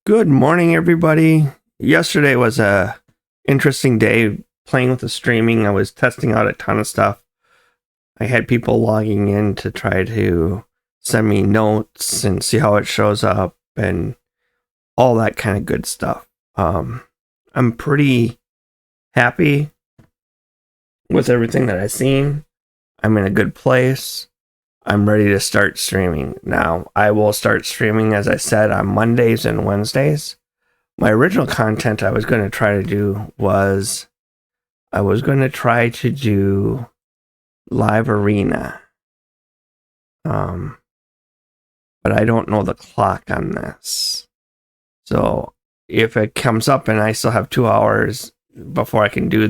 Good morning, everybody. Yesterday was a interesting day playing with the streaming. I was testing out a ton of stuff. I had people logging in to try to send me notes and see how it shows up and all that kind of good stuff. I'm pretty happy with everything that I've seen. I'm in a good place. I'm ready to start streaming. Now, I will start streaming, as I said, on Mondays and Wednesdays. My original content I was going to try to do was I was going to try to do live arena. But I don't know the clock on this. So if it comes up and I still have 2 hours before I can do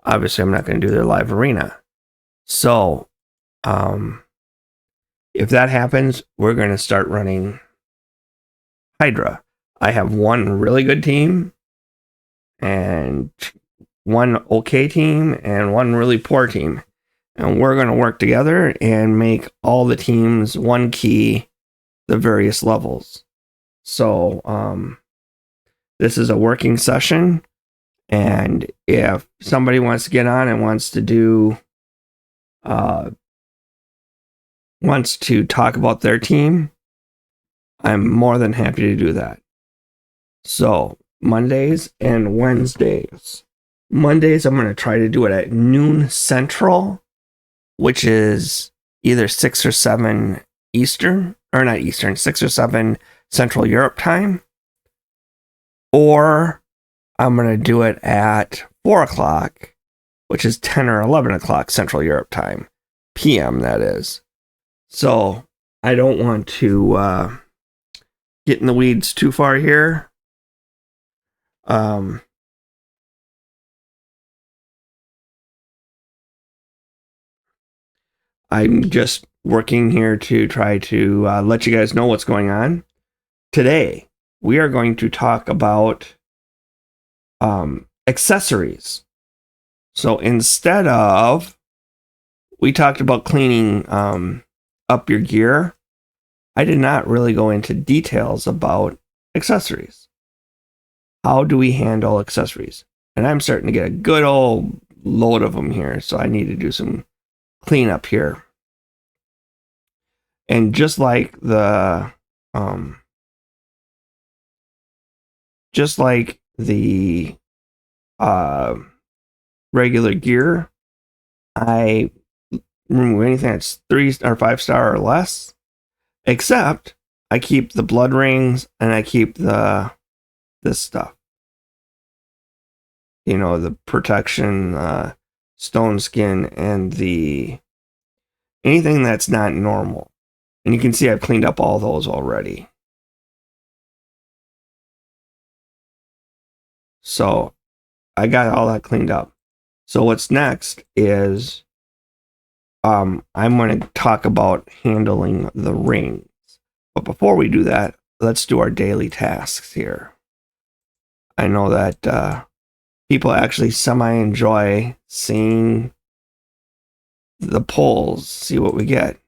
obviously I'm not going to do the live arena. So, if that happens, we're going to start running Hydra. I have one really good team and one okay team and one really poor team. And we're going to work together and make all the teams one key the various levels. So, this is a working session. And if somebody wants to get on and wants to talk about their team, I'm more than happy to do that. So, Mondays and Wednesdays. Mondays, I'm going to try to do it at noon Central, which is either 6 or 7 Eastern, or not Eastern, 6 or 7 Central Europe time. Or I'm going to do it at 4 o'clock, which is 10 or 11 o'clock Central Europe time. PM, that is. So, I don't want to get in the weeds too far here. I'm just working here to try to let you guys know what's going on. Today, we are going to talk about accessories. So instead of, we talked about cleaning up your gear, I did not really go into details about accessories. How do we handle accessories? And I'm starting to get a good old load of them here, so I need to do some cleanup here. And just like the regular gear, I remove anything that's 3 or 5 star or less, except I keep the blood rings and I keep this stuff. You know, the protection, stone skin, and anything that's not normal. And you can see I've cleaned up all those already. So I got all that cleaned up. So what's next is I'm going to talk about handling the rings. But before we do that, let's do our daily tasks here. I know that people actually semi-enjoy seeing the polls, see what we get.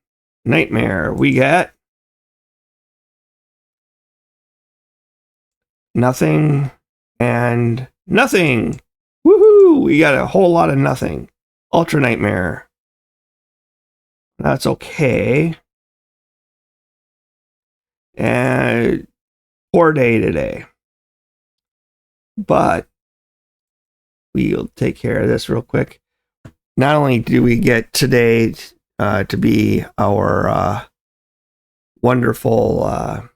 Nightmare, we get nothing and nothing. Woohoo! We got a whole lot of nothing. Ultra Nightmare. That's okay. And poor day today. But we'll take care of this real quick. Not only do we get today to be our wonderful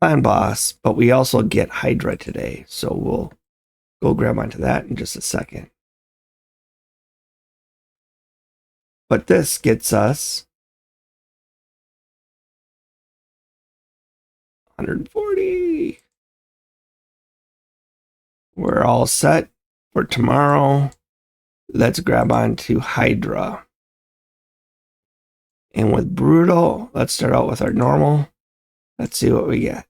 clan boss, but we also get Hydra today. So we'll go grab onto that in just a second. But this gets us 140. We're all set for tomorrow. Let's grab onto Hydra. And with Brutal, let's start out with our normal. Let's see what we get.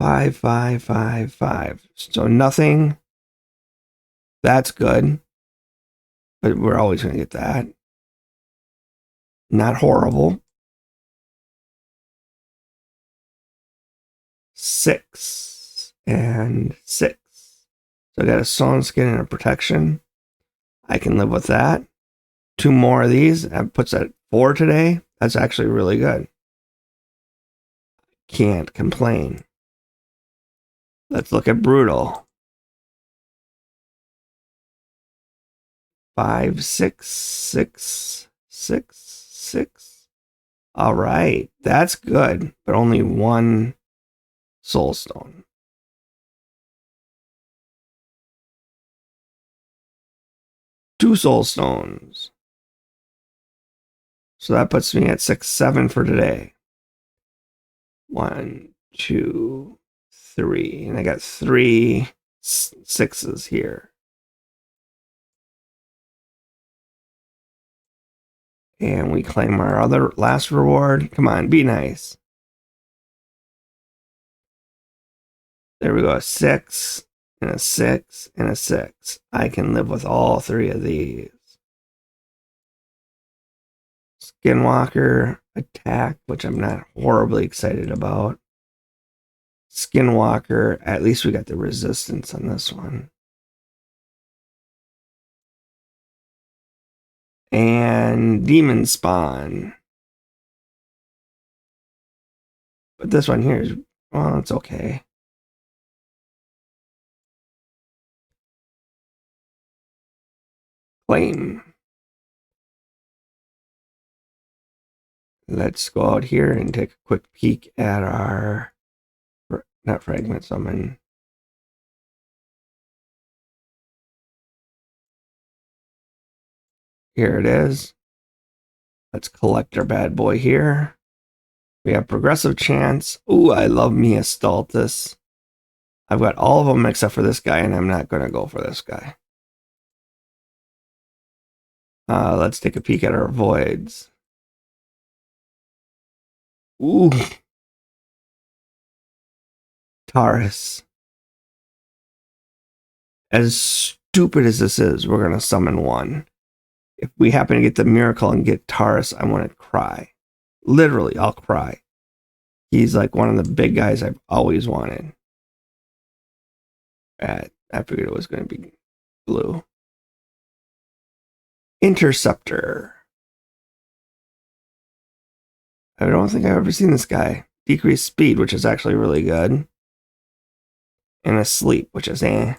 5, 5, 5, 5. So nothing. That's good. But we're always going to get that. Not horrible. 6 and 6. So I got a Stolen Skin and a Protection. I can live with that. 2 more of these. That puts at 4 today. That's actually really good. Can't complain. Let's look at Brutal. 5, 6, 6, 6, 6. All right. That's good. But only 1 Soul Stone. Two Soul Stones. So that puts me at 6, 7 for today. 1, 2, 3. And I got 3 6s here. And we claim our other last reward. Come on, be nice. There we go. A 6 and a 6 and a 6. I can live with all 3 of these. Skinwalker attack, which I'm not horribly excited about. Skinwalker, at least we got the resistance on this one. And Demon Spawn. But this one here is, well, it's okay. Claim. Let's go out here and take a quick peek at our, not fragment summon. Here it is. Let's collect our bad boy here. We have Progressive Chance. Ooh, I love Mia Stultus. I've got all of them except for this guy, and I'm not going to go for this guy. Let's take a peek at our voids. Ooh. Taurus. As stupid as this is, we're going to summon 1. If we happen to get the miracle and get Taurus, I want to cry. Literally, I'll cry. He's like one of the big guys I've always wanted. I figured it was going to be blue. Interceptor. I don't think I've ever seen this guy. Decreased speed, which is actually really good. And asleep, which is eh.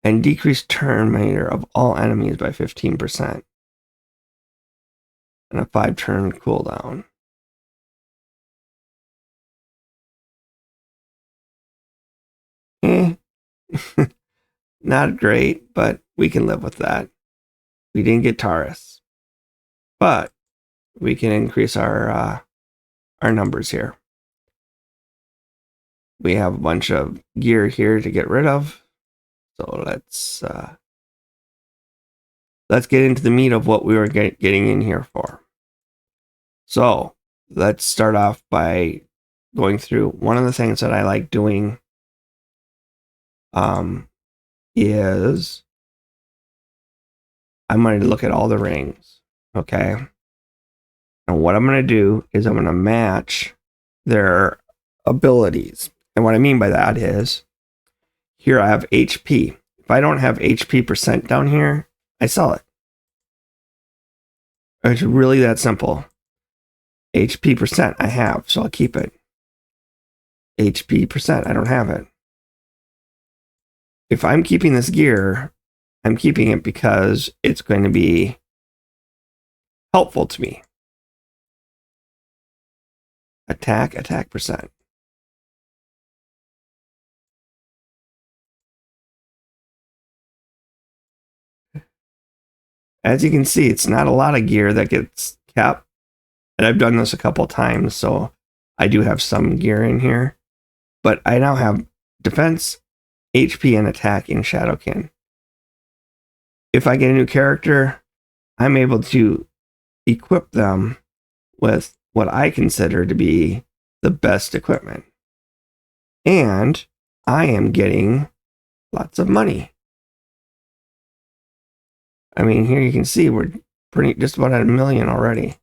And decreased turn meter of all enemies by 15%. And a 5-turn cooldown. Eh. Not great, but we can live with that. We didn't get Taurus. But we can increase our numbers here. We have a bunch of gear here to get rid of. So let's get into the meat of what we were getting in here for. So let's start off by going through one of the things that I like doing is I'm going to look at all the rings, okay? And what I'm going to do is I'm going to match their abilities. And what I mean by that is, here I have HP. If I don't have HP percent down here, I sell it. It's really that simple. HP percent I have, so I'll keep it. HP percent, I don't have it. If I'm keeping this gear, I'm keeping it because it's going to be helpful to me. Attack percent. As you can see, it's not a lot of gear that gets kept. And I've done this a couple times, so I do have some gear in here. But I now have defense, HP, and attack in Shadowkin. If I get a new character, I'm able to equip them with what I consider to be the best equipment. And I am getting lots of money. I mean, here you can see we're just about at $1 million already.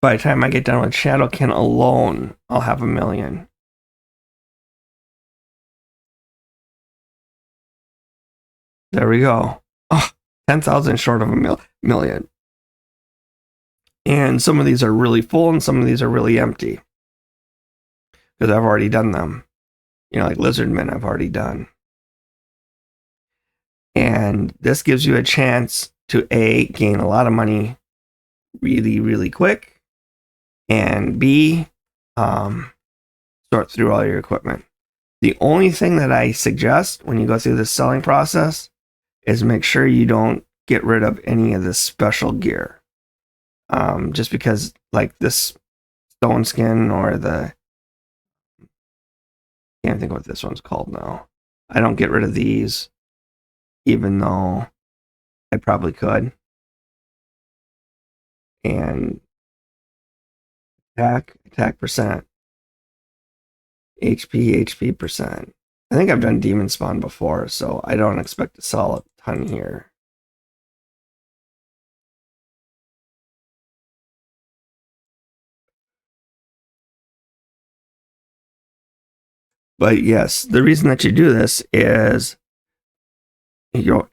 By the time I get done with Shadowkin alone, I'll have 1 million. There we go. Oh, 10,000 short of a million. And some of these are really full and some of these are really empty. Because I've already done them. You know, like Lizardmen I've already done. And this gives you a chance to A, gain a lot of money really, really quick. And B, sort through all your equipment. The only thing that I suggest when you go through this selling process is make sure you don't get rid of any of the special gear. Just because, like this stone skin or the, can't think what this one's called now. I don't get rid of these, even though I probably could. And attack percent, HP percent. I think I've done Demon Spawn before, so I don't expect to sell a ton here. But yes, the reason that you do this is, you know,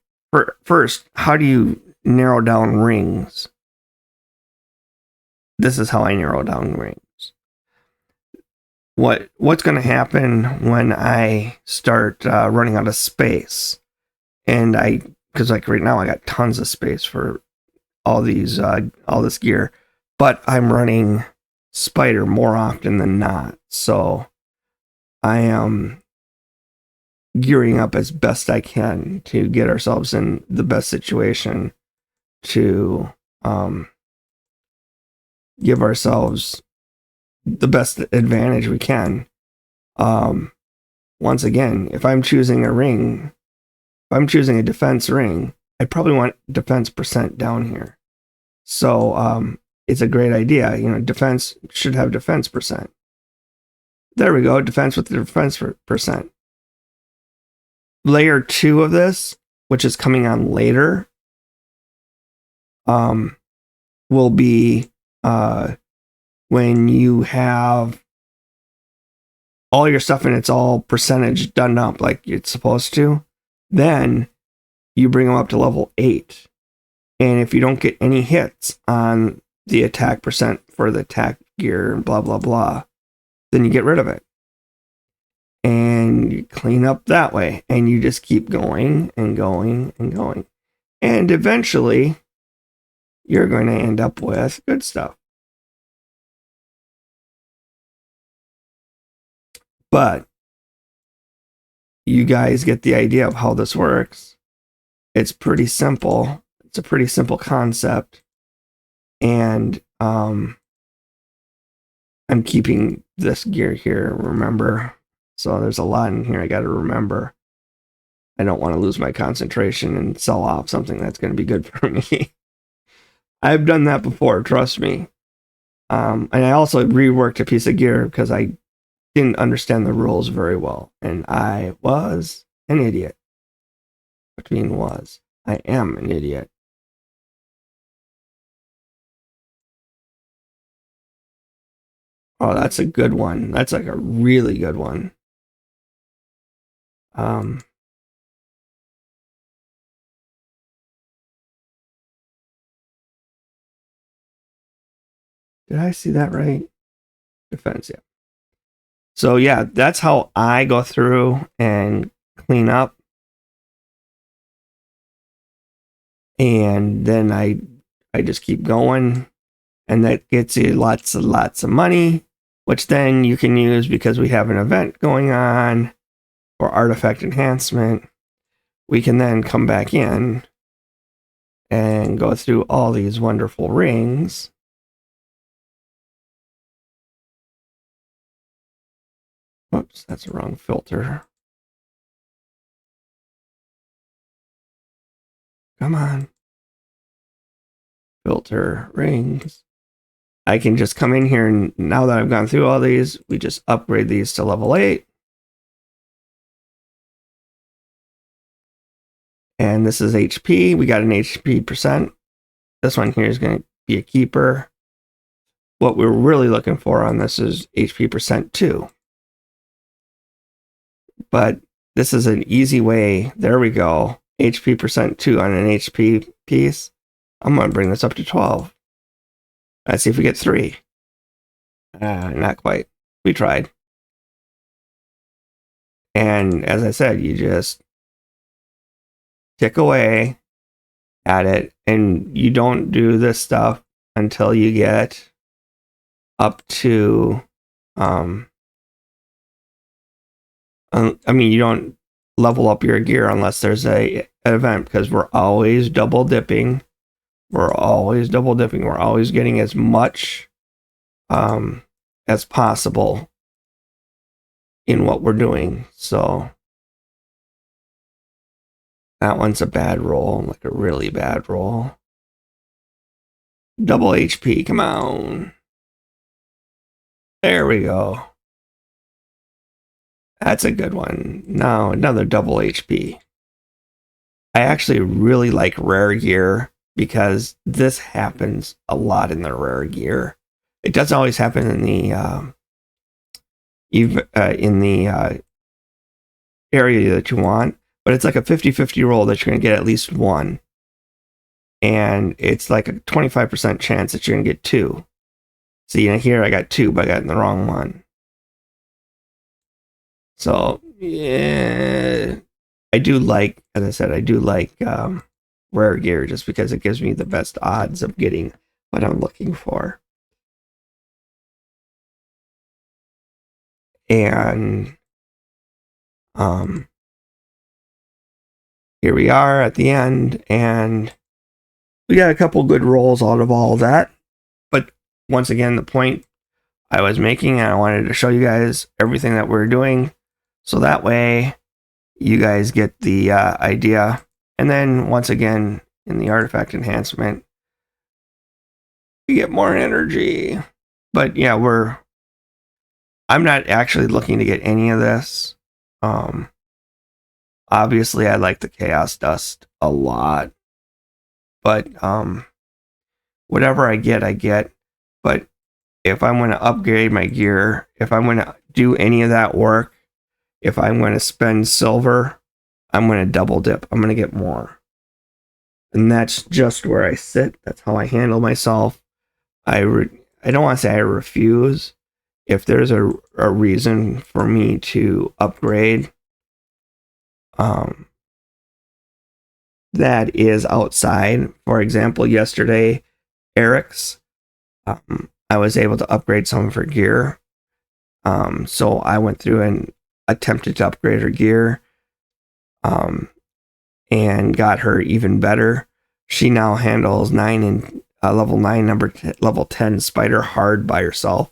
first, how do you narrow down rings? This is how I narrow down rings. What's going to happen when I start running out of space? And because like right now I got tons of space for all this gear, but I'm running Spider more often than not, so I am gearing up as best I can to get ourselves in the best situation to give ourselves the best advantage we can. Once again, if I'm choosing a ring, if I'm choosing a defense ring, I probably want defense percent down here. So it's a great idea. You know, defense should have defense percent. There we go, defense with the defense percent. Layer 2 of this, which is coming on later, will be when you have all your stuff and it's all percentage done up like it's supposed to. Then you bring them up to level 8. And if you don't get any hits on the attack percent for the attack gear and blah, blah, blah, then you get rid of it. And you clean up that way. And you just keep going and going and going. And eventually, you're going to end up with good stuff. But you guys get the idea of how this works. It's pretty simple. It's a pretty simple concept. And I'm keeping this gear here, remember? So there's a lot in here I got to remember. I don't want to lose my concentration and sell off something that's going to be good for me. I've done that before, trust me. And I also reworked a piece of gear because I didn't understand the rules very well. And I was an idiot. Which means was. I am an idiot. Oh, that's a good one. That's like a really good one. Did I see that right? Defense, yeah. So yeah, that's how I go through and clean up. And then I just keep going. And that gets you lots of money, which then you can use because we have an event going on or artifact enhancement. We can then come back in and go through all these wonderful rings. Whoops, that's the wrong filter. Come on. Filter rings. I can just come in here, and now that I've gone through all these, we just upgrade these to level 8. And this is HP. We got an HP percent. This one here is going to be a keeper. what we're really looking for on this is HP percent 2. But this is an easy way. There we go. HP percent 2 on an HP piece. I'm going to bring this up to 12. Let's see if we get 3. Not quite. We tried. And as I said, you just tick away at it, and you don't do this stuff until you get up to you don't level up your gear unless there's an event, because we're always double dipping. We're always getting as much as possible in what we're doing. So that one's a bad roll, like a really bad roll. Double HP, come on. There we go. That's a good one. Now, another double HP. I actually really like rare gear because this happens a lot in the rare gear. It doesn't always happen in the area that you want, but it's like a 50-50 roll that you're going to get at least one. And it's like a 25% chance that you're going to get 2. See, here I got 2, but I got in the wrong one. So, yeah, I do like, as I said, rare gear just because it gives me the best odds of getting what I'm looking for. And here we are at the end, and we got a couple good rolls out of all of that. But once again, the point I was making, and I wanted to show you guys everything that we're doing, so that way you guys get the idea. And then once again, in the artifact enhancement, you get more energy. But yeah, I'm not actually looking to get any of this. Obviously I like the Chaos Dust a lot, but whatever I get. But if I'm going to upgrade my gear, if I'm going to do any of that work, if I'm going to spend silver, I'm going to double dip. I'm going to get more. And that's just where I sit. That's how I handle myself. I don't want to say I refuse. If there's a reason for me to upgrade, that is outside. For example, yesterday, Eric's, I was able to upgrade some of her gear. So I went through and attempted to upgrade her gear, and got her even better. She now handles level 9, level 10 spider hard by herself.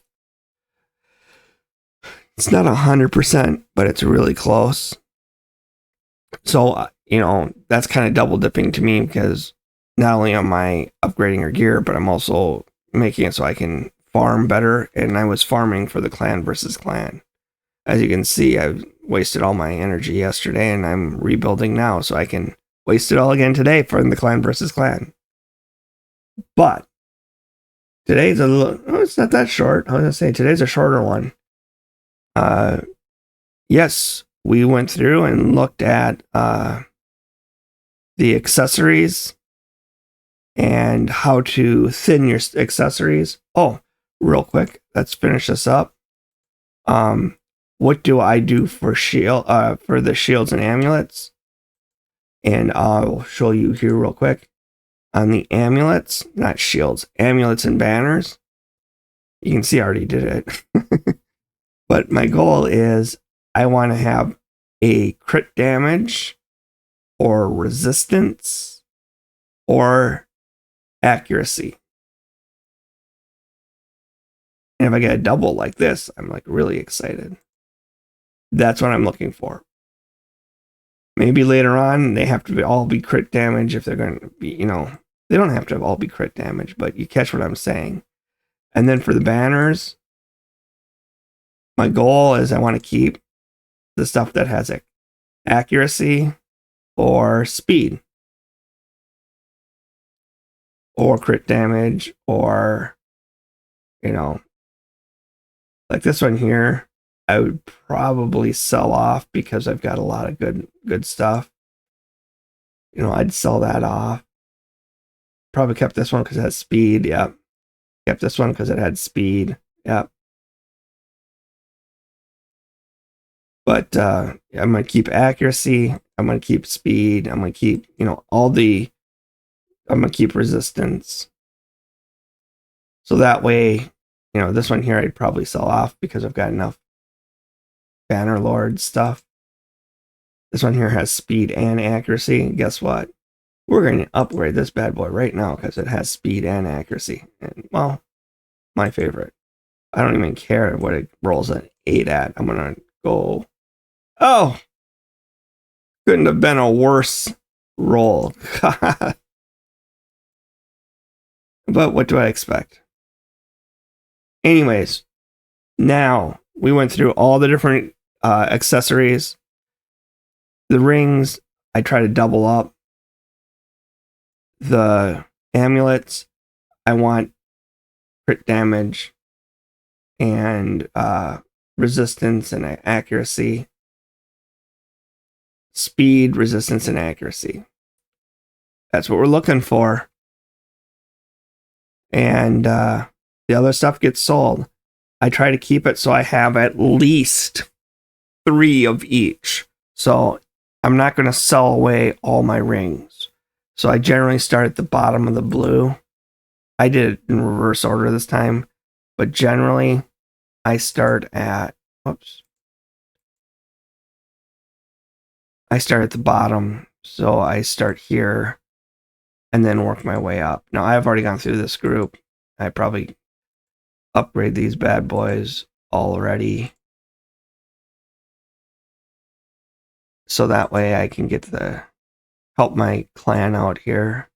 It's not 100%, but it's really close. So, that's kind of double dipping to me, because not only am I upgrading her gear, but I'm also making it so I can farm better. And I was farming for the clan versus clan. As you can see, I've wasted all my energy yesterday, and I'm rebuilding now, so I can waste it all again today for the clan versus clan. But today's it's not that short. I was going to say, today's a shorter one. Yes, we went through and looked at the accessories and how to thin your accessories. Oh, real quick, let's finish this up. What do I do for for the shields and amulets? And I'll show you here real quick. On the amulets, not shields, amulets and banners. You can see I already did it. But my goal is I want to have a crit damage or resistance or accuracy. And if I get a double like this, I'm like really excited. That's what I'm looking for. Maybe later on they have to all be crit damage if they're going to be, they don't have to all be crit damage, but you catch what I'm saying. And then for the banners, my goal is I want to keep the stuff that has accuracy or speed or crit damage or you know, like this one here, I would probably sell off because I've got a lot of good stuff. You know, I'd sell that off. Probably kept this one because it has speed. Yep. Kept this one because it had speed. Yep. But I'm going to keep accuracy. I'm going to keep speed. I'm going to keep, you know, I'm going to keep resistance. So that way, you know, this one here I'd probably sell off because I've got enough Bannerlord stuff. This one here has speed and accuracy. And guess what? We're going to upgrade this bad boy right now because it has speed and accuracy. And, well, my favorite. I don't even care what it rolls an 8 at. I'm going to go... Oh! Couldn't have been a worse roll. But what do I expect? Anyways, now we went through all the different accessories. The rings, I try to double up. The amulets, I want crit damage and resistance and accuracy. Speed, resistance, and accuracy. That's what we're looking for. And the other stuff gets sold. I try to keep it so I have at least 3 of each. So I'm not going to sell away all my rings. So I generally start at the bottom of the blue. I did it in reverse order this time. But generally, I start at... Whoops. I start at the bottom. So I start here and then work my way up. Now, I've already gone through this group. I probably upgrade these bad boys already. So that way I can get help my clan out here.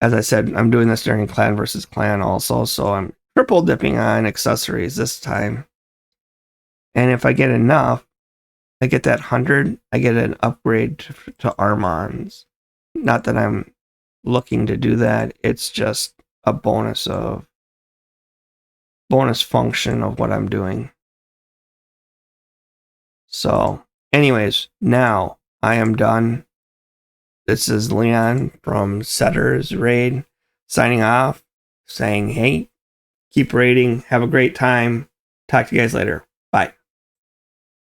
As I said, I'm doing this during clan versus clan also, so I'm triple dipping on accessories this time. And if I get enough, I get that 100, I get an upgrade to Armons. Not that I'm looking to do that, it's just a bonus function of what I'm doing. So, anyways, now I am done. This is Leon from Setter's Raid signing off, saying, hey, keep raiding, have a great time. Talk to you guys later. Bye.